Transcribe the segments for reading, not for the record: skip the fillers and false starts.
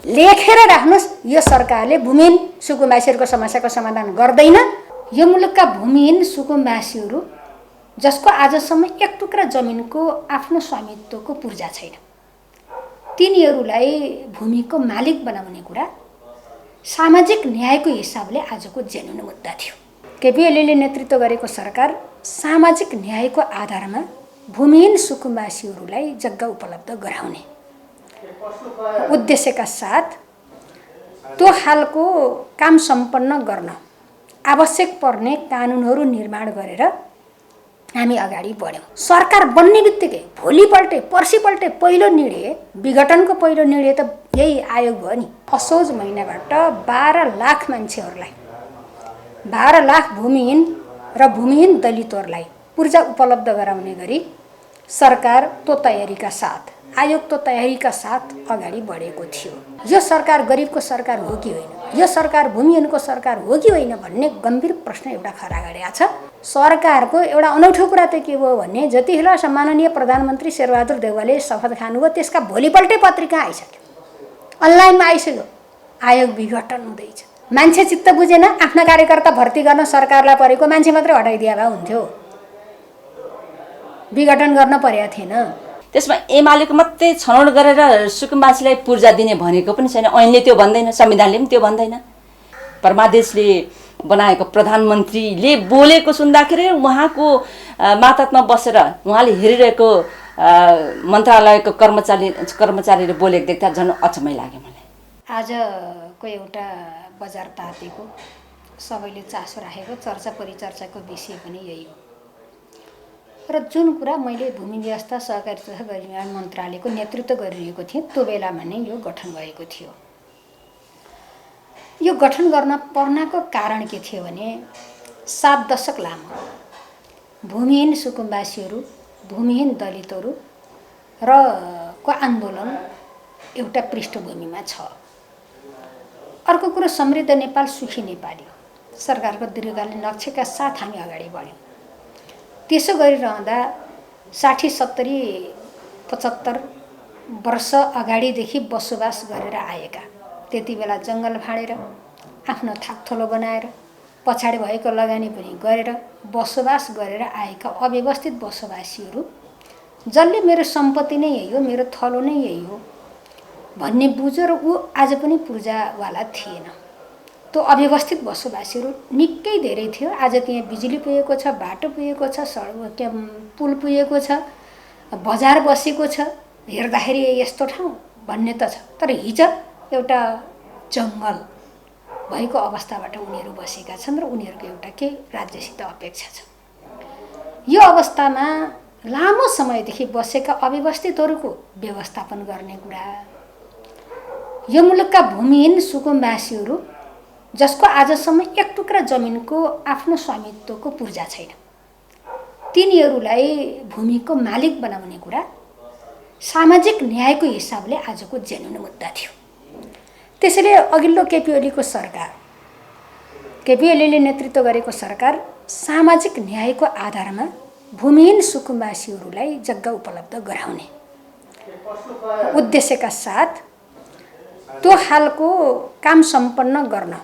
लेखेर राख्नुस्। यो सरकारले भूमिहीन सुकुम्बासीहरूको समस्याको समाधान गर्दैन। यो मुलुकका भूमिहीन सुकुम्बासीहरू जसको आजसम्म एक टुक्रा जमिनको आफ्नो स्वामित्वको पूर्जा छैन, तिनीहरूलाई भूमिको मालिक बनाउने कुरा सामाजिक न्यायको हिसाबले आजको जेन्युन मुद्दा थियो। केपी ओलीले नेतृत्व गरेको सरकार सामाजिक न्यायको आधारमा भूमिहीन सुकुम्बासीहरूलाई जग्गा उपलब्ध गराउने उद्देश्यका साथ त्यो खालको काम सम्पन्न गर्न आवश्यक पर्ने कानुनहरू निर्माण गरेर हामी अगाडि बढ्यौँ। सरकार बन्ने बित्तिकै भोलिपल्टै पर्सिपल्टै पहिलो निर्णय, विघटनको पहिलो निर्णय त यही आयोग भयो नि। असोज महिनाबाट 12 लाख मान्छेहरूलाई, 12 लाख भूमिहीन र भूमिहीन दलितहरूलाई पूर्जा उपलब्ध गराउने गरी सरकार त्यो तयारीका साथ, आयोग त्यो तयारीका साथ अगाडि बढेको थियो। यो सरकार गरिबको सरकार हो कि होइन, यो सरकार भूमिहीनको सरकार हो कि होइन भन्ने गम्भीर प्रश्न एउटा खडा गरेको छ। सरकारको एउटा अनौठो कुरा त के भयो भने जतिखेर सम्माननीय प्रधानमन्त्री शेरबहादुर देउवाले शपथ खानुभयो त्यसका भोलिपल्टै पत्रिका आइसक्यो, अनलाइनमा आइसक्यो, आयोग विघटन हुँदैछ। मान्छे चित्त बुझेन, आफ्ना कार्यकर्ता भर्ती गर्न सरकारलाई परेको मान्छे मात्रै हटाइदिए भए हुन्थ्यो, विघटन गर्न परेको थिएन। त्यसमा एमालेको मात्रै छनौट गरेर सुकुम्बासीलाई पूर्जा दिने भनेको पनि छैन। ऐनले त्यो भन्दैन, संविधानले पनि त्यो भन्दैन। परमादेशले बनाएको प्रधानमन्त्रीले बोलेको सुन्दाखेरि उहाँको मातहतमा बसेर उहाँले हेरिरहेको मन्त्रालयको कर्मचारीले बोलेको देख्दा झन् अचम्मै लाग्यो मलाई। आजको एउटा बजार तातेको सबैले चासो राखेको चर्चा परिचर्चाको विषय पनि यही हो। र जुन कुरा मैले भूमि व्यवस्था सहकारी तथा गृहनिर्माण मन्त्रालयको नेतृत्व गरिरहेको थिएँ त्यो बेलामा नै यो गठन भएको थियो। यो गठन गर्न पर्नको कारण के थियो भने 7 दशक लामो भूमिहीन सुकुम्बासीहरू, भूमिहीन दलितहरू र को आन्दोलन एउटा पृष्ठभूमिमा छ। अर्को कुरो समृद्ध नेपाल सुखी नेपाली सरकारको दीर्घकालीन लक्ष्यका साथ हामी अगाडि बढ्यौँ। त्यसो गरिरहँदा 60, 70, 75 वर्ष अगाडिदेखि बसोबास गरेर आएका, त्यति बेला जङ्गल फाँडेर आफ्नो थाकथलो बनाएर पछाडि भएको लगानी पनि गरेर बसोबास गरेर आएका अव्यवस्थित बसोबासीहरू जसले मेरो सम्पत्ति नै यही हो, मेरो थलो नै यही हो भन्ने बुझ्यो र ऊ आज पनि पूर्जावाला थिएन। त्यो अव्यवस्थित बसोबासीहरू निकै धेरै थियो। आज त्यहाँ बिजुली पुगेको छ, बाटो पुगेको छ, सडक पुल पुगेको छ, बजार बसेको छ, हेर्दाखेरि यस्तो ठाउँ भन्ने त छ। तर हिजो एउटा जङ्गल भएको अवस्थाबाट उनीहरू बसेका छन् र उनीहरूको एउटा के राज्यसित अपेक्षा छ। यो अवस्थामा लामो समयदेखि बसेका अव्यवस्थितहरूको व्यवस्थापन गर्ने कुरा, यो मुलुकका भूमिहीन सुकुम्बासीहरू जसको आजसम्म एक टुक्रा जमिनको आफ्नो स्वामित्वको पूर्जा छैन, तिनीहरूलाई भूमिको मालिक बनाउने कुरा सामाजिक न्यायको हिसाबले आजको जेन्युन मुद्दा थियो। त्यसैले अघिल्लो केपी ओलीको सरकार, केपी ओलीले नेतृत्व गरेको सरकार सामाजिक न्यायको आधारमा भूमिहीन सुकुम्बासीहरूलाई जग्गा उपलब्ध गराउने उद्देश्यका साथ त्यो खालको काम सम्पन्न गर्न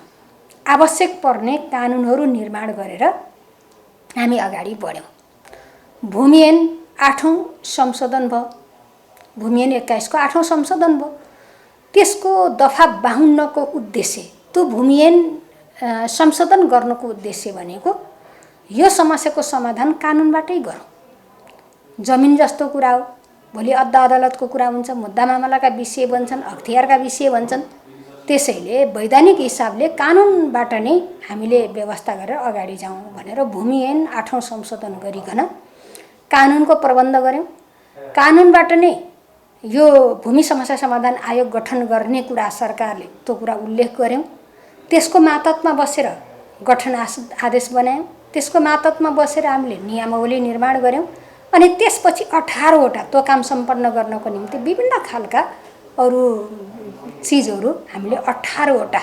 आवश्यक पर्ने कानुनहरू निर्माण गरेर हामी अगाडि बढ्यौँ। भूमिहीन 8औं संशोधन भयो, भूमिहीन 21 को 8औं संशोधन भयो। त्यसको दफा 52 को उद्देश्य, त्यो भूमिहीन संशोधन गर्नको उद्देश्य भनेको यो समस्याको समाधान कानुनबाटै गरौँ। जमिन जस्तो कुरा हो, भोलि अदालतको कुरा हुन्छ, मुद्दा मामलाका विषय बन्छन्, अख्तियारका विषय बन्छन्। त्यसैले वैधानिक हिसाबले कानुनबाट नै हामीले व्यवस्था गरेर अगाडि जाउँ भनेर भूमिहीन 8औं संशोधन गरिकन कानुनको प्रबन्ध गर्यौँ। कानुनबाट नै यो भूमि समस्या समाधान आयोग गठन गर्ने कुरा सरकारले त्यो कुरा उल्लेख गर्यौँ। त्यसको मातहतमा बसेर गठन आदेश बनायौँ। त्यसको मातहतमा बसेर हामीले नियमावली निर्माण गर्यौँ। अनि त्यसपछि 18 वटा त्यो काम सम्पन्न गर्नको निम्ति विभिन्न खालका अरू चिजहरू हामीले 18 वटा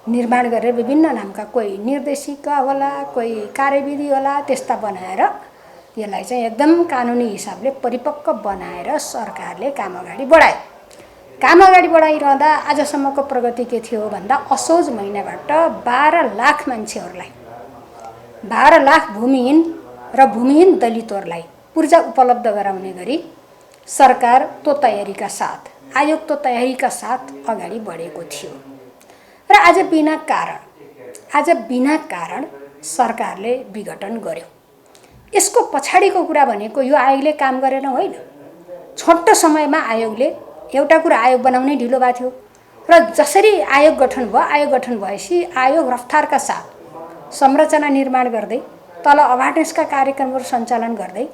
निर्माण गरेर विभिन्न नामका कोही निर्देशिका होला, कोही कार्यविधि होला, त्यस्ता बनाएर यसलाई चाहिँ एकदम कानुनी हिसाबले परिपक्व बनाएर सरकारले काम अगाडि बढायो। काम अगाडि बढाइरहँदा आजसम्मको प्रगति के थियो भन्दा असोज महिनाबाट 12 लाख मान्छेहरूलाई 12 लाख भूमिहीन र भूमिहीन दलितहरूलाई पूर्जा उपलब्ध गराउने गरी सरकार तो तयारीका साथ आयोग तो तयारीका साथ अगाडि बढेको थियो र आज बिना कारण सरकारले विघटन गर्यो। यसको पछाडिको कुरा भनेको यो आयोगले काम गरेन होइन। छोटो समयमा आयोगले एउटा कुरा आयोग बनाउनै ढिलो भएको थियो र जसरी आयोग गठन भएपछि आयोग रफ्तारका साथ संरचना निर्माण गर्दै तल अवार्नेसका कार्यक्रमहरू सञ्चालन गर्दै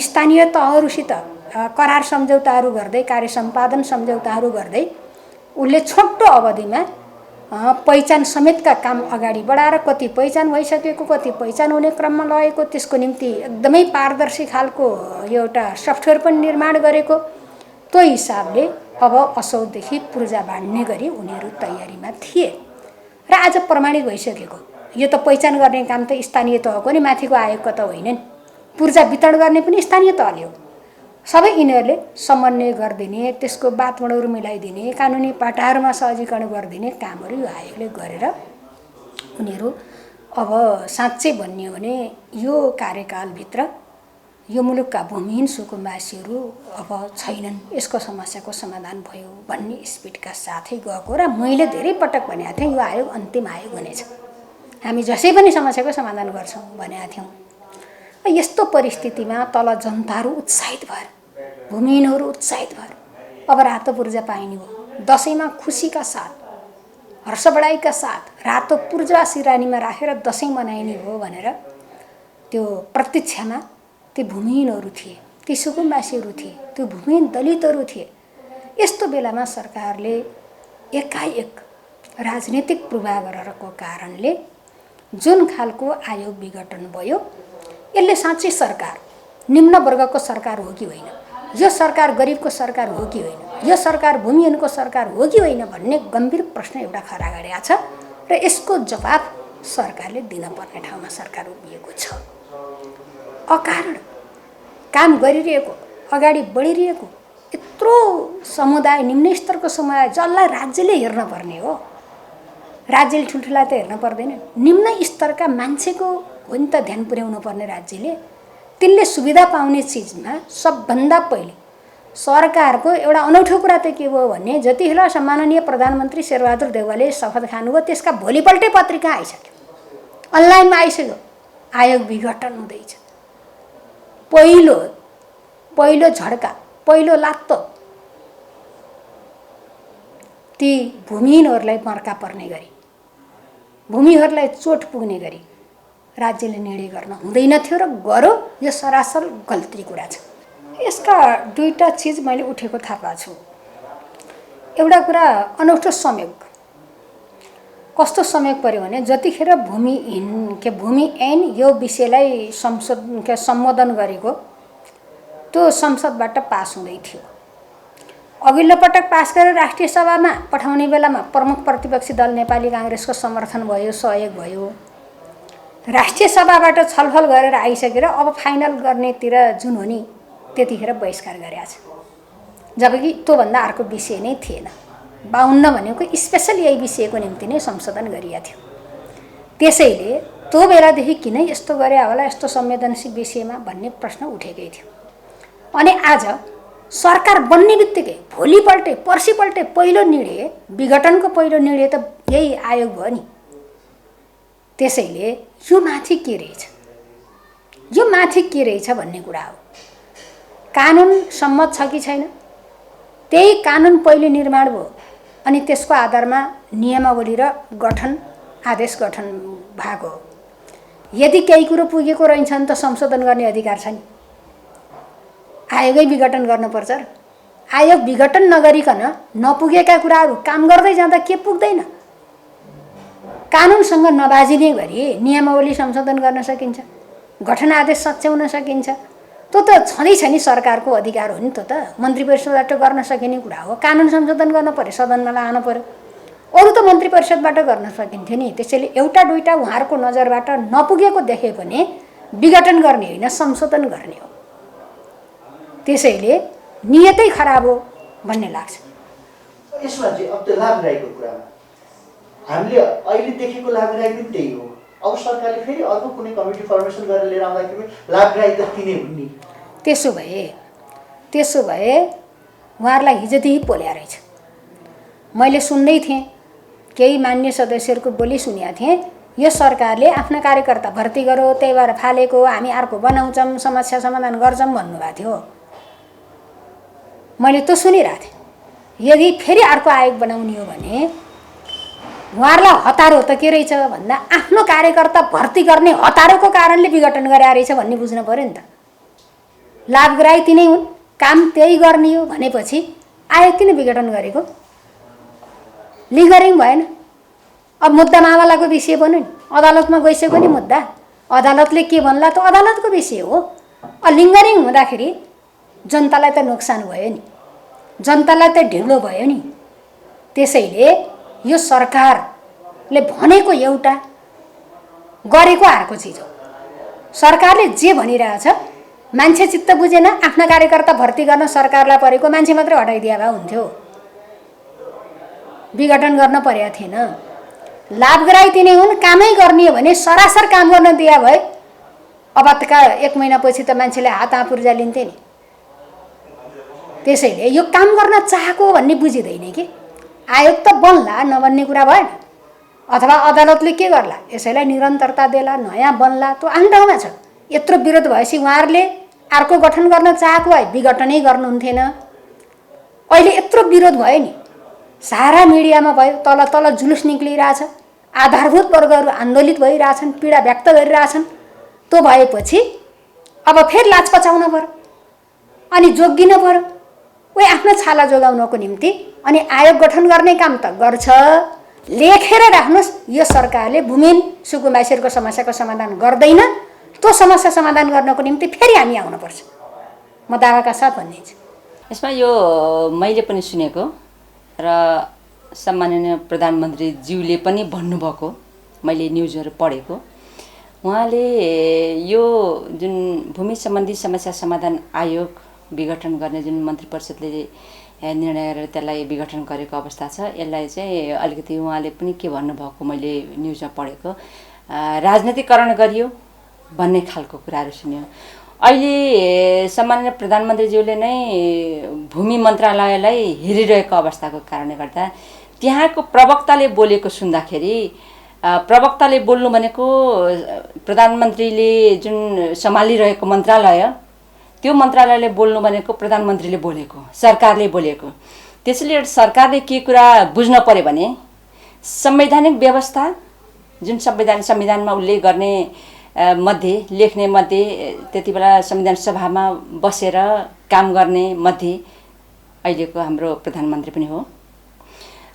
स्थानीय तहहरूसित करार सम्झौताहरू गर्दै कार्य सम्पादन सम्झौताहरू गर्दै उसले छोटो अवधिमा पहिचान समेतका काम अगाडि बढाएर कति पहिचान भइसकेको कति पहिचान हुने क्रममा लगेको त्यसको निम्ति एकदमै पारदर्शी खालको एउटा सफ्टवेयर पनि निर्माण गरेको त्यो हिसाबले अब असौजदेखि पूर्जा बाँड्ने गरी उनीहरू तयारीमा थिए र आज प्रमाणित भइसकेको यो त पहिचान गर्ने काम त स्थानीय तहको नि माथिको आयोगको त होइन नि। पूर्जा वितरण गर्ने पनि स्थानीय तहले हो। सबै यिनीहरूले समन्वय गरिदिने त्यसको वातावरणहरू मिलाइदिने कानुनी पाटाहरूमा सहजीकरण गरिदिने कामहरू यो आयोगले गरेर उनीहरू अब साँच्चै भन्ने हो भने यो कार्यकालभित्र यो मुलुकका भूमिहीन सुकुम्बासीहरू अब छैनन् यसको समस्याको समाधान भयो भन्ने स्पिडका साथै गएको र मैले धेरै पटक भनेको थिएँ यो आयोग अन्तिम आयोग हुनेछ हामी जसै पनि समस्याको समाधान गर्छौँ भनेका थियौँ। यस्तो परिस्थितिमा तल जनताहरू उत्साहित भएर भूमिहीनहरू उत्साहित भएर अब रातो पूर्जा पाइने हो। दसैँमा खुसीका साथ हर्ष बढाइका साथ रातो पूर्जा सिरानीमा राखेर दसैँ मनाइने हो भनेर त्यो प्रतीक्षामा ती भूमिहीनहरू थिए ती सुकुम्बासीहरू थिए त्यो भूमिहीन दलितहरू थिए। यस्तो बेलामा सरकारले एकाएक राजनीतिक पूर्वाग्रहको कारणले जुन खालको आयोग विघटन भयो यसले साँच्चै सरकार निम्न वर्गको सरकार हो कि होइन यो सरकार गरिबको सरकार हो कि होइन यो सरकार भूमिहीनको सरकार हो कि होइन भन्ने गम्भीर प्रश्न एउटा खडा गरेको छ र यसको जवाब सरकारले दिनपर्ने ठाउँमा सरकार उभिएको छ। अकारण काम गरिरहेको अगाडि बढिरहेको यत्रो समुदाय निम्न स्तरको समुदाय जसलाई राज्यले हेर्न पर्ने हो राज्यले ठुल्ठुला त हेर्न पर्दैन निम्न स्तरका मान्छेको हो नि त ध्यान पुर्याउनु पर्ने राज्यले तिनले सुविधा पाउने चिजमा सबभन्दा पहिले सरकारको एउटा अनौठो कुरा त के भयो भने जतिखेर सम्माननीय प्रधानमन्त्री शेरबहादुर देउवाले शपथ खानुभयो त्यसका भोलिपल्टै पत्रिका आइसक्यो अनलाइनमा आइसक्यो आयोग विघटन हुँदैछ। पहिलो झड्का पहिलो लात्तो ती भूमिहीनहरूलाई मर्का पर्ने गरी भूमिहरूलाई चोट पुग्ने गरी राज्यले निर्णय गर्न हुँदैन थियो र गर्यो यो सरासर गल्ती कुरा छ। यसका दुईटा चिज मैले उठेको थाहा पाएको छु। एउटा कुरा अनौठो संयोग कस्तो संयोग पर्यो भने जतिखेर भूमि ऐन यो विषयलाई सम्बोधन गरेको त्यो संसदबाट पास हुँदै थियो। अघिल्लो पटक पास गरेर राष्ट्रिय सभामा पठाउने बेलामा प्रमुख प्रतिपक्षी दल नेपाली काङ्ग्रेसको समर्थन भयो सहयोग भयो। राष्ट्रिय सभाबाट छलफल गरेर आइसकेर अब फाइनल गर्नेतिर जुन हो नि त्यतिखेर बहिष्कार गरेको छ जबकि त्योभन्दा अर्को विषय नै थिएन। 52 भनेको स्पेसल यही विषयको निम्ति नै संशोधन गरिएको थियो। त्यसैले त्यो बेलादेखि किन यस्तो गरे होला यस्तो संवेदनशील विषयमा भन्ने प्रश्न उठेकै थियो। अनि आज सरकार बन्ने बित्तिकै भोलिपल्टै पर्सिपल्टै पहिलो निर्णय विघटनको पहिलो निर्णय त यही आयोग भयो नि। त्यसैले यो माथि के रहेछ भन्ने कुरा हो। कानुन सम्मत छ कि छैन त्यही कानुन पहिले निर्माण भयो अनि त्यसको आधारमा नियमावली र आदेश गठन भएको हो। यदि केही कुरो पुगेको रहन्छ नि त संशोधन गर्ने अधिकार छ नि। आयोगै विघटन गर्नुपर्छ र आयोग विघटन नगरिकन नपुगेका कुराहरू काम गर्दै जाँदा के पुग्दैन। कानुनसँग नबाजिने गरी नियमावली संशोधन गर्न सकिन्छ गठन आदेश सच्याउन सकिन्छ। त्यो त छँदैछ नि सरकारको अधिकार हो नि। त्यो त मन्त्री परिषदबाट गर्न सकिने कुरा हो। कानुन संशोधन गर्न पर्यो सदनमा लानु पर्यो अरू त मन्त्री परिषदबाट गर्न सकिन्थ्यो नि। त्यसैले एउटा दुईटा उहाँहरूको नजरबाट नपुगेको देखे पनि विघटन गर्ने होइन संशोधन गर्ने हो। त्यसैले नियतै खराब हो भन्ने लाग्छ। यसमा चाहिँ अब त्यो लाभदायीको कुरामा हामीले अहिले देखेको लाभदायी पनि त्यही हो। अब सरकारले फेरि अर्को कुनै कमिटी फर्मेसन गरेर लिएर आउँदाखेरि लाभदायी त तिनै हुन् नि। त्यसो भए उहाँहरूलाई हिजोदेखि पोल्या रहेछ। मैले सुन्दै थिएँ, केही मान्य सदस्यहरूको बोली सुनेको थिएँ, यो सरकारले आफ्ना कार्यकर्ता भर्ती गरो, त्यही भएर फालेको, हामी अर्को बनाउँछौँ, समस्या समाधान गर्छौँ भन्नुभएको थियो। मैले त सुनिरहेको थिएँ। यदि फेरि अर्को आयोग बनाउने हो भने उहाँहरूलाई हतारो त के रहेछ भन्दा आफ्नो कार्यकर्ता भर्ती गर्ने हतारोको कारणले विघटन गरे रहेछ भन्ने बुझ्नु पऱ्यो नि त। लाभग्राही तिनै हुन्, काम त्यही गर्ने हो भनेपछि आयोग किन विघटन गरेको? लिङ्गरिङ भएन। अब मुद्दा मामलाको विषय बन्यो नि, अदालतमा गइसक्यो नि मुद्दा, अदालतले के भन्ला त अदालतको विषय हो। लिङ्गरिङ हुँदाखेरि जनतालाई त नोक्सान भयो नि, जनतालाई त ढिलो भयो नि। त्यसैले यो सरकारले भनेको एउटा, गरेको अर्को चिज हो। सरकारले जे भनिरहेछ मान्छे चित्त बुझेन, आफ्ना कार्यकर्ता भर्ती गर्न सरकारलाई परेको मान्छे मात्रै हटाइदिए भए हुन्थ्यो, विघटन गर्न परेको थिएन। लाभग्राही तिनै हुन्, कामै गर्ने हो भने सरासर काम गर्न दिए भए अब त 1 महिनापछि त मान्छेले हात आँपुर्जा लिन्थे नि। त्यसैले यो काम गर्न चाहेको भन्ने बुझिँदैन कि आयोग त बन्ला, नबन्ने कुरा भएन। अथवा अदालतले के गर्ला, यसैलाई निरन्तरता देला, नयाँ बन्ला, त्यो आफ्नो ठाउँमा छ। यत्रो विरोध भएपछि उहाँहरूले अर्को गठन गर्न चाहेको भए विघटनै गर्नुहुन्थेन। अहिले यत्रो विरोध भयो नि, सारा मिडियामा भयो, तल तल जुलुस निक्लिरहेछ, आधारभूत वर्गहरू आन्दोलित भइरहेछन्, पीडा व्यक्त गरिरहेछन्। त्यो भएपछि अब फेरि लाज पचाउन पर्यो अनि जोगिन पर्यो, उही आफ्नो छाला जोगाउनको निम्ति। अनि आयोग गठन गर्ने काम त गर्छ, लेखेर राख्नुहोस्, यो सरकारले भूमिहीन सुकुम्बासीहरूको समस्याको समाधान गर्दैन। त्यो समस्या समाधान गर्नको निम्ति फेरि हामी आउनुपर्छ, म दावाका साथ भनिदिन्छु। यसमा यो मैले पनि सुनेको र सम्माननीय प्रधानमन्त्रीज्यूले पनि भन्नुभएको, मैले न्युजहरू पढेको। उहाँले यो जुन भूमि सम्बन्धी समस्या समाधान आयोग विघटन गर्ने जुन मन्त्री परिषदले निर्णय गरेर त्यसलाई विघटन गरेको अवस्था छ, यसलाई चाहिँ अलिकति उहाँले पनि के भन्नुभएको मैले न्युजमा पढेको, राजनीतिकरण गरियो भन्ने खालको कुराहरू सुन्यो। अहिले सम्माननीय प्रधानमन्त्रीज्यूले नै भूमि मन्त्रालयलाई हेरिरहेको अवस्थाको कारणले गर्दा त्यहाँको प्रवक्ताले बोलेको सुन्दाखेरि, प्रवक्ताले बोल्नु भनेको प्रधानमन्त्रीले जुन सम्हालिरहेको मन्त्रालय, त्यो मन्त्रालयले बोल्नु भनेको प्रधानमन्त्रीले बोलेको, सरकारले बोलेको। त्यसैले सरकारले के कुरा बुझ्न पर्यो भने संवैधानिक व्यवस्था जुन संविधानमा उल्लेख गर्ने मध्ये, लेख्ने मध्ये, त्यति बेला संविधान सभामा बसेर काम गर्ने मध्ये अहिलेको हाम्रो प्रधानमन्त्री पनि हो।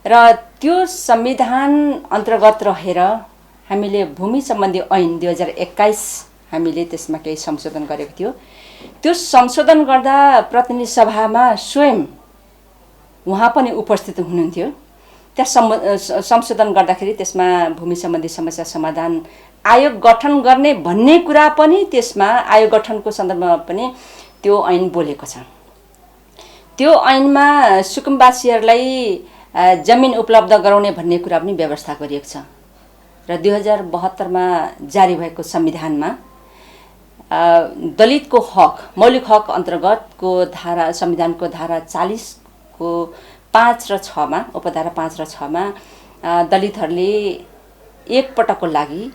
र त्यो संविधान अन्तर्गत रहेर हामीले भूमि सम्बन्धी ऐन 2021 हामीले त्यसमा केही संशोधन गरेको थियो। त्यो संशोधन गर्दा प्रतिनिधि सभामा स्वयं उहाँ पनि उपस्थित हुनुहुन्थ्यो। त्यहाँ संशोधन गर्दाखेरि त्यसमा भूमि सम्बन्धी समस्या समाधान आयोग गठन गर्ने भन्ने कुरा पनि त्यसमा आयोग गठनको सन्दर्भमा पनि त्यो ऐन बोलेको छ। त्यो ऐनमा सुकुम्बासीहरूलाई जमिन उपलब्ध गराउने भन्ने कुरा पनि व्यवस्था गरिएको छ। र 2072मा जारी भएको संविधानमा दलितको हक, मौलिक हक अन्तर्गतको धारा, संविधानको धारा 40 को 5 र 6 मा, उपधारा 5 र 6 मा दलितहरूले एक पटकको लागि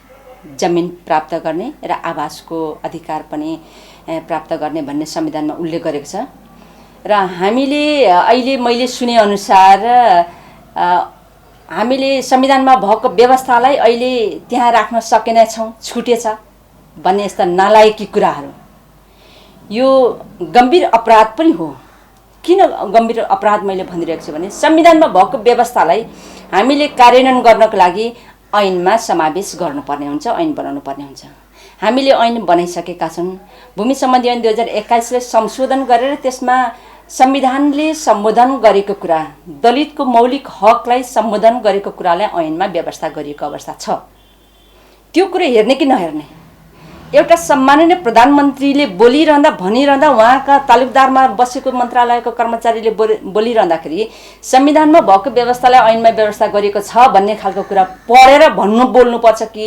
जमिन प्राप्त गर्ने र आवासको अधिकार पनि प्राप्त गर्ने भन्ने संविधानमा उल्लेख गरेको छ। र हामीले अहिले मैले सुने अनुसार हामीले संविधानमा भएको व्यवस्थालाई अहिले त्यहाँ राख्न सकेनछौँ, छुटेछ भन्ने यस्ता नालायकी कुराहरू, यो गम्भीर अपराध पनि हो। किन गम्भीर अपराध मैले भनिरहेको छु भने संविधानमा भएको व्यवस्थालाई हामीले कार्यान्वयन गर्नको लागि ऐनमा समावेश गर्नुपर्ने हुन्छ, ऐन बनाउनु पर्ने हुन्छ। हामीले ऐन बनाइसकेका छौँ। भूमि सम्बन्धी ऐन 2021 ले संशोधन गरेर त्यसमा संविधानले सम्बोधन गरेको कुरा, दलितको मौलिक हकलाई सम्बोधन गरेको कुरालाई ऐनमा व्यवस्था गरिएको अवस्था छ। त्यो कुरा हेर्ने कि नहेर्ने, एउटा सम्माननीय प्रधानमन्त्रीले बोलिरहँदा भनिरहँदा उहाँका तालुकदारमा बसेको मन्त्रालयको कर्मचारीले बोलिरहँदाखेरि संविधानमा भएको व्यवस्थालाई ऐनमा व्यवस्था गरिएको छ भन्ने खालको कुरा पढेर बोल्नुपर्छ कि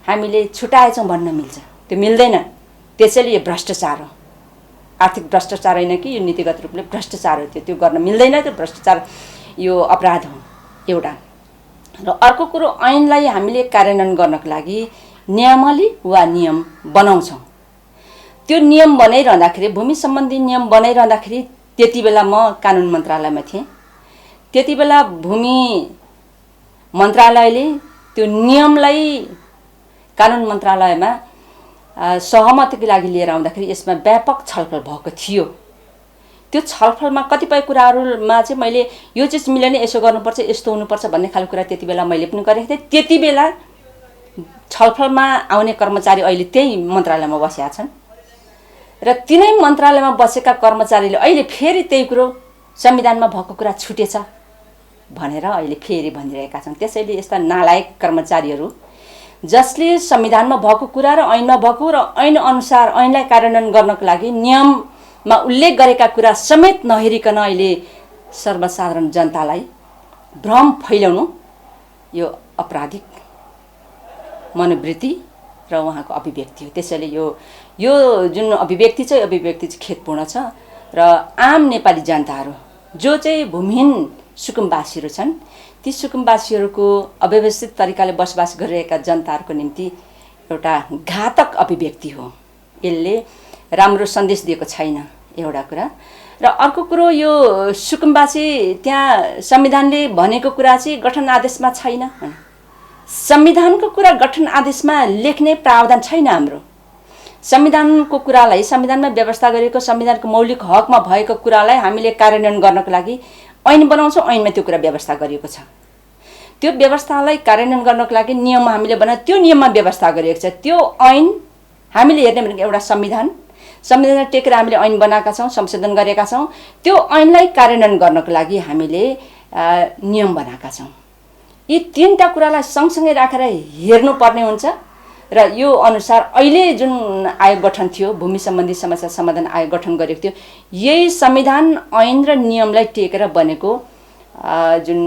हामीले छुटाएछौँ भन्न मिल्छ? त्यो मिल्दैन। त्यसैले यो भ्रष्टाचार हो। आर्थिक भ्रष्टाचार होइन कि यो नीतिगत रूपले भ्रष्टाचार हो। त्यो गर्न मिल्दैन। त्यो भ्रष्टाचार यो अपराध हो एउटा। र अर्को कुरो, ऐनलाई हामीले कार्यान्वयन गर्नको लागि नियमावली वा नियम बनाउँछौँ। त्यो नियम बनाइरहँदाखेरि, भूमि सम्बन्धी नियम बनाइरहँदाखेरि त्यति बेला म कानुन मन्त्रालयमा थिएँ। त्यति बेला भूमि मन्त्रालयले त्यो नियमलाई कानुन मन्त्रालयमा सहमतिको लागि लिएर आउँदाखेरि यसमा व्यापक छलफल भएको थियो। त्यो छलफलमा कतिपय कुराहरूमा चाहिँ मैले यो चिज मिलेन, यसो गर्नुपर्छ, यस्तो हुनुपर्छ भन्ने खालको कुरा त्यति बेला मैले पनि गरेको थिएँ। त्यति बेला छलफलमा आउने कर्मचारी अहिले त्यही मन्त्रालयमा बसेका छन् र तिनै मन्त्रालयमा बसेका कर्मचारीले अहिले फेरि त्यही कुरो संविधानमा भएको कुरा छुटेछ भनेर अहिले फेरि भनिरहेका छन्। त्यसैले यस्ता नालायक कर्मचारीहरू जसले संविधानमा भएको कुरा र ऐनमा भएको र ऐन अनुसार ऐनलाई कार्यान्वयन गर्नको लागि नियममा उल्लेख गरेका कुरा समेत नहेरिकन अहिले सर्वसाधारण जनतालाई भ्रम फैलाउनु यो आपराधिक मनोवृत्ति र उहाँको अभिव्यक्ति हो। त्यसैले यो जुन अभिव्यक्ति चाहिँ खेदपूर्ण छ र आम नेपाली जनताहरू जो चाहिँ भूमिहीन सुकुम्बासीहरू छन्, ती सुकुम्बासीहरूको अव्यवस्थित तरिकाले बसोबास गरिरहेका जनताहरूको निम्ति एउटा घातक अभिव्यक्ति हो। यसले राम्रो सन्देश दिएको छैन एउटा कुरा। र अर्को कुरो, यो सुकुम्बासी त्यहाँ संविधानले भनेको कुरा चाहिँ गठन आदेशमा छैन। संविधानको कुरा गठन आदेशमा लेख्ने प्रावधान छैन। हाम्रो संविधानको कुरालाई, संविधानमा व्यवस्था गरेको संविधानको मौलिक हकमा भएको कुरालाई हामीले कार्यान्वयन गर्नको लागि ऐन बनाउँछौँ। ऐनमा त्यो कुरा व्यवस्था गरिएको छ। त्यो व्यवस्थालाई कार्यान्वयन गर्नको लागि नियम हामीले बनाए, त्यो नियममा व्यवस्था गरिएको छ। त्यो ऐन हामीले हेर्ने भनेको एउटा संविधानलाई टेकेर हामीले ऐन बनाएका छौँ, संशोधन गरेका छौँ। त्यो ऐनलाई कार्यान्वयन गर्नको लागि हामीले नियम बनाएका छौँ। यी तीनटा कुरालाई सँगसँगै राखेर हेर्नुपर्ने हुन्छ र यो अनुसार अहिले जुन आयोग गठन थियो, भूमि सम्बन्धी समस्या समाधान आयोग गठन गरेको थियो, यही संविधान ऐन र नियमलाई टेकेर बनेको जुन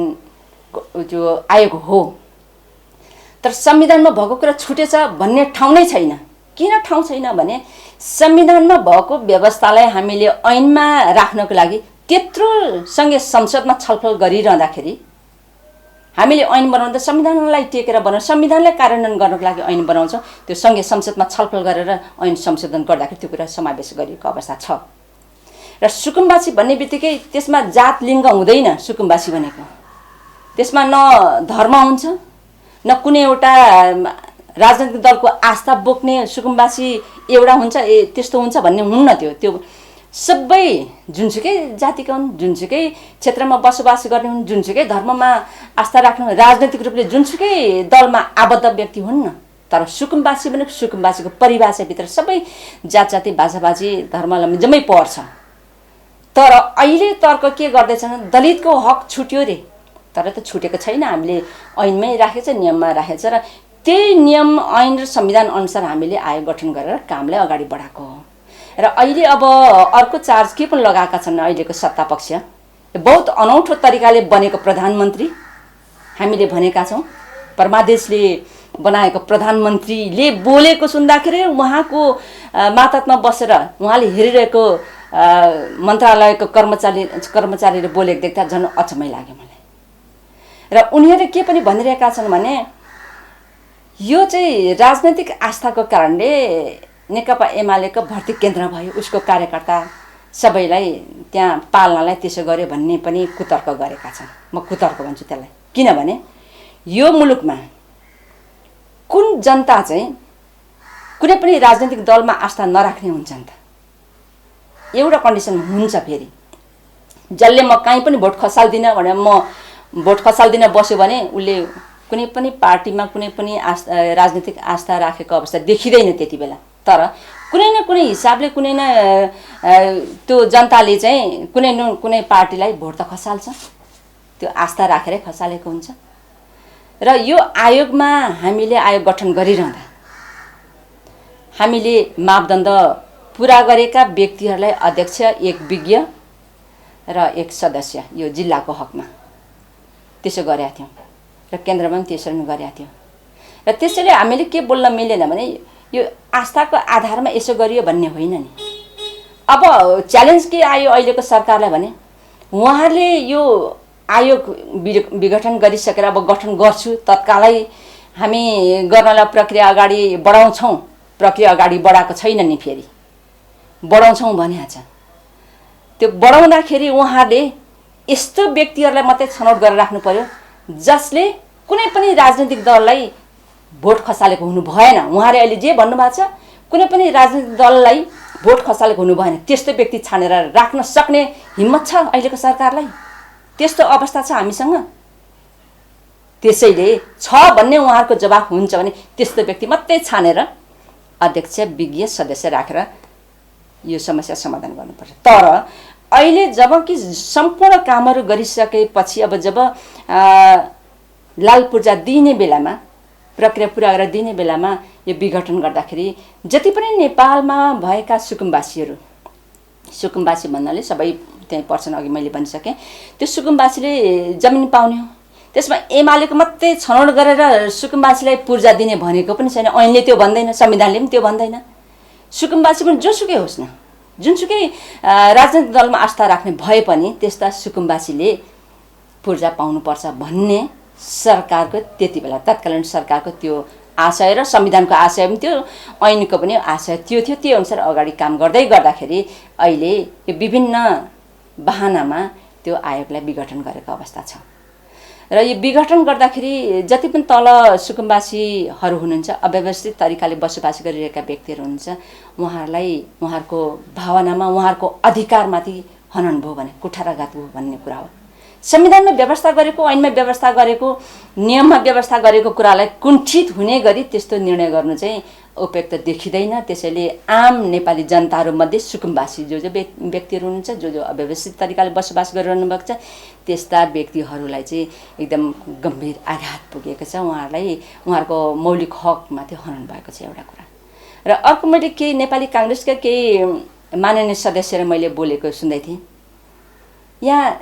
जो आयोग हो। तर संविधानमा भएको कुरा छुटेछ भन्ने ठाउँ नै छैन। किन ठाउँ छैन भने संविधानमा भएको व्यवस्थालाई हामीले ऐनमा राख्नको लागि त्यत्रो सँगै संसदमा छलफल गरिरहँदाखेरि हामीले ऐन बनाउँदा संविधानलाई टेकेर बनाउँछ, संविधानलाई कार्यान्वयन गर्नको लागि ऐन बनाउँछौँ। त्यो सँगै संसदमा छलफल गरेर ऐन संशोधन गर्दाखेरि त्यो कुरा समावेश गरिएको अवस्था छ। र सुकुम्बासी भन्ने बित्तिकै त्यसमा जात लिङ्ग हुँदैन। सुकुम्बासी भनेको त्यसमा न धर्म हुन्छ, न कुनै एउटा राजनैतिक दलको आस्था बोक्ने सुकुम्बासी एउटा हुन्छ, त्यस्तो हुन्छ भन्ने हुन्न। त्यो सबै जुनसुकै जातिका हुन्, जुनसुकै क्षेत्रमा बसोबास गर्ने हुन्, जुनसुकै धर्ममा आस्था राख्नु, राजनैतिक रूपले जुनसुकै दलमा आबद्ध व्यक्ति हुन् न। तर सुकुम्बासी भनेको सुकुम्बासीको परिभाषाभित्र सबै जातजाति भाषाभाषी धर्म जम्मै पर्छ। तर अहिले तर्क के गर्दैछन्, दलितको हक छुट्यो रे। तर त छुटेको छैन, हामीले ऐनमै राखेको छ, नियममा राखेको छ र त्यही नियम ऐन र संविधान अनुसार हामीले आयोग गठन गरेर कामलाई अगाडि बढाएको हो। र अहिले अब अर्को चार्ज के पनि लगाएका छन् अहिलेको सत्ता पक्ष, बहुत अनौठो तरिकाले बनेको प्रधानमन्त्री हामीले भनेका छौँ। परमादेशले बनाएको प्रधानमन्त्रीले बोलेको सुन्दाखेरि उहाँको मातहतमा बसेर उहाँले हेरिरहेको मन्त्रालयको कर्मचारीले बोलेको देख्दा झन् अचम्मै लाग्यो मलाई। र उनीहरूले के पनि भनिरहेका छन् भने यो चाहिँ राजनैतिक आस्थाको कारणले नेकपा एमालेको भर्ती केन्द्र भयो, उसको कार्यकर्ता सबैलाई त्यहाँ पाल्नलाई त्यसो गर्यो भन्ने पनि कुतर्क गरेका छन्। म कुतर्क भन्छु त्यसलाई। किनभने यो मुलुकमा कुन जनता चाहिँ कुनै पनि राजनैतिक दलमा आस्था नराख्ने हुन्छन् त? एउटा कन्डिसन हुन्छ फेरि, जसले म कहीँ पनि भोट खसाल्दिनँ भने म भोट खसाल्दिनँ बस्यो भने उसले कुनै पनि पार्टीमा कुनै पनि राजनीतिक आस्था राखेको अवस्था देखिँदैन त्यति बेला। तर कुनै न कुनै हिसाबले कुनै न त्यो जनताले चाहिँ कुनै न कुनै पार्टीलाई भोट त खसाल्छ, त्यो आस्था राखेरै खसालेको हुन्छ। र यो आयोगमा हामीले आयोग गठन गरिरहँदा हामीले मापदण्ड पुरा गरेका व्यक्तिहरूलाई अध्यक्ष, एक विज्ञ र एक सदस्य यो जिल्लाको हकमा त्यसो गरेका थियौँ र केन्द्रमा पनि त्यसरी नै गरेका थियौँ। र त्यसैले हामीले के बोल्न मिलेन भने यो आस्थाको आधारमा यसो गरियो भन्ने होइन नि। अब च्यालेन्ज के आयो अहिलेको सरकारलाई भने उहाँहरूले यो आयोग विघटन गरिसकेर अब गठन गर्छु तत्कालै हामी गर्नलाई प्रक्रिया अगाडि बढाउँछौँ, प्रक्रिया अगाडि बढाएको छैन नि, फेरि बढाउँछौँ भनेको छ। त्यो बढाउँदाखेरि उहाँहरूले यस्तो व्यक्तिहरूलाई मात्रै छनौट गरेर राख्नु पर्यो जसले कुनै पनि राजनीतिक दललाई भोट खसालेको हुनु भएन। उहाँले अहिले जे भन्नुभएको छ, कुनै पनि राजनीतिक दललाई भोट खसालेको हुनु भएन, त्यस्तो व्यक्ति छानेर राख्न सक्ने हिम्मत छ अहिलेको सरकारलाई? त्यस्तो अवस्था छ हामीसँग। त्यसैले छ भन्ने उहाँहरूको जवाफ हुन्छ भने त्यस्तो व्यक्ति मात्रै छानेर अध्यक्ष, विज्ञ, सदस्य राखेर यो समस्या समाधान गर्नुपर्छ। तर अहिले जब कि सम्पूर्ण कामहरू गरिसकेपछि अब जब लाल पूर्जा दिने बेलामा, प्रक्रिया पुरा गरेर दिने बेलामा यो विघटन गर्दाखेरि जति पनि नेपालमा भएका सुकुम्बासीहरू, सुकुम्बासी भन्नाले सबै त्यहीँ पर्छन्, अघि मैले भनिसकेँ, त्यो सुकुम्बासीले जमिन पाउने हो। त्यसमा एमालेको मात्रै छनौट गरेर सुकुम्बासीलाई पूर्जा दिने भनेको पनि छैन। ऐनले त्यो भन्दैन, संविधानले पनि त्यो भन्दैन। सुकुम्बासी पनि जोसुकै होस् न, जुनसुकै राजनैतिक दलमा आस्था राख्ने भए पनि त्यस्ता सुकुम्बासीले पूर्जा पाउनुपर्छ भन्ने सरकारको त्यति बेला तत्कालीन सरकारको त्यो आशय र संविधानको आशय पनि त्यो, ऐनको पनि आशय त्यो थियो। त्यो अनुसार अगाडि काम गर्दै गर्दाखेरि अहिले यो विभिन्न बहानामा त्यो आयोगलाई विघटन गरेको अवस्था छ। र यो विघटन गर्दाखेरि जति पनि तल सुकुम्बासीहरू हुनुहुन्छ, अव्यवस्थित तरिकाले बसोबासी गरिरहेका व्यक्तिहरू हुनुहुन्छ, उहाँहरूलाई उहाँहरूको भावनामा, उहाँहरूको अधिकारमाथि हनन भयो भने कुठाराघात भयो भन्ने कुरा हो। संविधानमा व्यवस्था गरेको, ऐनमा व्यवस्था गरेको, नियममा व्यवस्था गरेको कुरालाई कुण्ठित हुने गरी त्यस्तो निर्णय गर्नु चाहिँ उपयुक्त देखिँदैन। त्यसैले आम नेपाली जनताहरूमध्ये सुकुम्बासी जो व्यक्तिहरू हुनुहुन्छ, जो अव्यवस्थित तरिकाले बसोबास गरिरहनु भएको छ, त्यस्ता व्यक्तिहरूलाई चाहिँ एकदम गम्भीर आघात पुगेको छ। उहाँहरूलाई उहाँहरूको मौलिक हकमाथि हनन भएको छ एउटा कुरा। र अर्को मैले केही नेपाली काङ्ग्रेसका केही माननीय सदस्यहरू मैले बोलेको सुन्दै थिएँ। यहाँ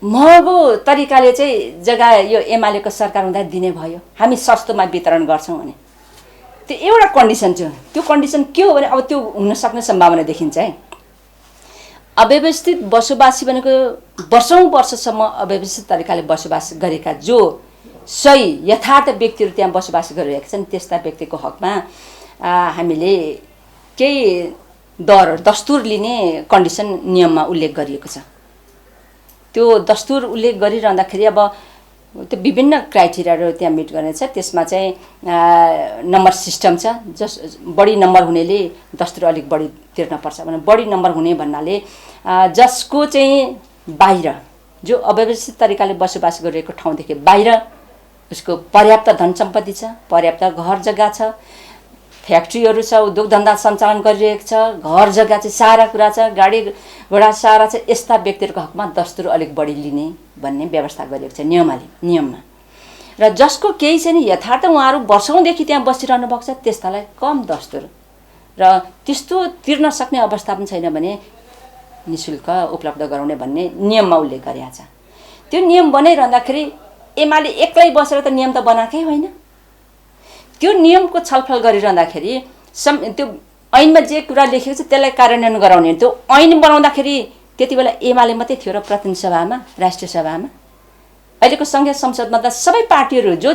महँगो तरिकाले चाहिँ जग्गा यो एमालेको सरकार हुँदा दिने भयो, हामी सस्तोमा वितरण गर्छौँ भने त्यो एउटा कन्डिसन छ। त्यो कन्डिसन के हो भने अब त्यो हुन सक्ने सम्भावना देखिन्छ है। अव्यवस्थित बसोबासी भनेको वर्षौँ वर्षसम्म अव्यवस्थित तरिकाले बसोबास गरेका जो सही यथार्थ व्यक्तिहरू त्यहाँ बसोबास गरिरहेका छन्, त्यस्ता व्यक्तिको हकमा हामीले केही दस्तुर लिने कन्डिसन नियममा उल्लेख गरिएको छ। त्यो दस्तुर उल्लेख गरिरहँदाखेरि अब त्यो विभिन्न क्राइटेरियाहरू त्यहाँ मिट गर्ने छ। त्यसमा चाहिँ नम्बर सिस्टम छ। बढी नम्बर हुनेले दस्तुर अलिक बढी तिर्नुपर्छ भने, बढी नम्बर हुने भन्नाले जसको चाहिँ बाहिर, जो अव्यवस्थित तरिकाले बसोबास गरिरहेको ठाउँदेखि बाहिर उसको पर्याप्त धन सम्पत्ति छ, पर्याप्त घर जग्गा छ, फ्याक्ट्रीहरू छ, उद्योग धन्दा सञ्चालन गरिरहेको छ, घर जग्गा चाहिँ सारा कुरा छ, गाडी घोडा सारा छ, यस्ता व्यक्तिहरूको हकमा दस्तुर अलिक बढी लिने भन्ने व्यवस्था गरिएको छ नियममा। र जसको केही चाहिँ नि यथार्थ उहाँहरू वर्षौँदेखि त्यहाँ बसिरहनु भएको छ, त्यस्तालाई कम दस्तुर र त्यस्तो तिर्न सक्ने अवस्था पनि छैन भने निःशुल्क उपलब्ध गराउने भन्ने नियममा उल्लेख गरिएको छ। त्यो नियम बनाइरहँदाखेरि एमाले एक्लै बसेर त नियम त बनाएकै होइन। त्यो नियमको छलफल गरिरहँदाखेरि त्यो ऐनमा जे कुरा लेखेको छ त्यसलाई कार्यान्वयन गराउने। त्यो ऐन बनाउँदाखेरि त्यति बेला एमाले मात्रै थियो र प्रतिनिधि सभामा, राष्ट्रिय सभामा। अहिलेको सङ्घीय संसदमा त सबै पार्टीहरू जो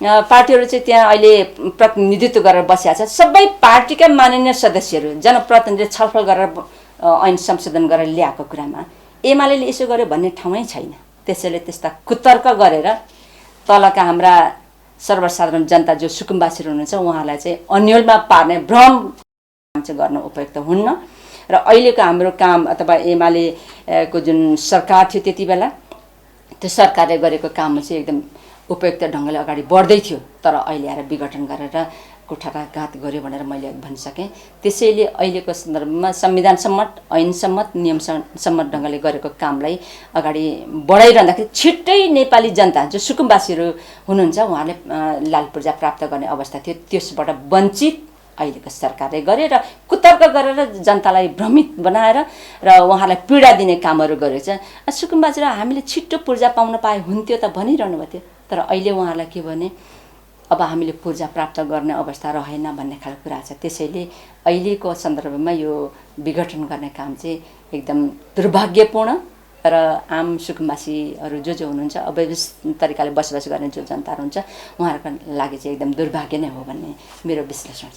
पार्टीहरू चाहिँ त्यहाँ अहिले प्रतिनिधित्व गरेर बसिया छ, सबै पार्टीका माननीय सदस्यहरू जनप्रतिनिधिले छलफल गरेर ऐन संशोधन गरेर ल्याएको कुरामा एमाले यसो गर्यो भन्ने ठाउँै छैन। त्यसैले त्यस्ता कुतर्क गरेर तलका हाम्रा सर्वसाधारण जनता जो सुकुम्बासीहरू हुनुहुन्छ उहाँलाई चाहिँ अन्यलमा पार्ने भ्रम चाहिँ गर्न उपयुक्त हुन्न। र अहिलेको हाम्रो काम अथवा एमालेको जुन सरकार थियो त्यति बेला, त्यो सरकारले गरेको काम चाहिँ एकदम उपयुक्त ढङ्गले अगाडि बढ्दै थियो। तर अहिले आएर विघटन गरेर कुठाराघात गर्यो भनेर मैले भनिसकेँ। त्यसैले अहिलेको सन्दर्भमा संविधान सम्मत, ऐन सम्मत, नियम सम्मत ढङ्गले गरेको कामलाई अगाडि बढाइरहँदाखेरि छिट्टै नेपाली जनता जो सुकुम्बासीहरू हुनुहुन्छ उहाँले लाल पूर्जा प्राप्त गर्ने अवस्था थियो, त्यसबाट वञ्चित अहिलेको सरकारले गरे र कुतर्क गरेर जनतालाई भ्रमित बनाएर र उहाँलाई पीडा दिने कामहरू गरेको छ। सुकुम्बाजी र हामीले छिट्टो पूर्जा पाउन पाए हुन्थ्यो त भनिरहनु भएको थियो, तर अहिले उहाँलाई के भने अब हामीले पूर्जा प्राप्त गर्ने अवस्था रहेन भन्ने खालको कुरा छ। त्यसैले अहिलेको सन्दर्भमा यो विघटन गर्ने काम चाहिँ एकदम दुर्भाग्यपूर्ण र आम सुकुम्बासीहरू जो हुनुहुन्छ, अव्यवस्थित तरिकाले बसोबास गर्ने जो जनताहरू हुन्छ, उहाँहरूको लागि चाहिँ एकदम दुर्भाग्य नै हो भन्ने मेरो विश्लेषण छ।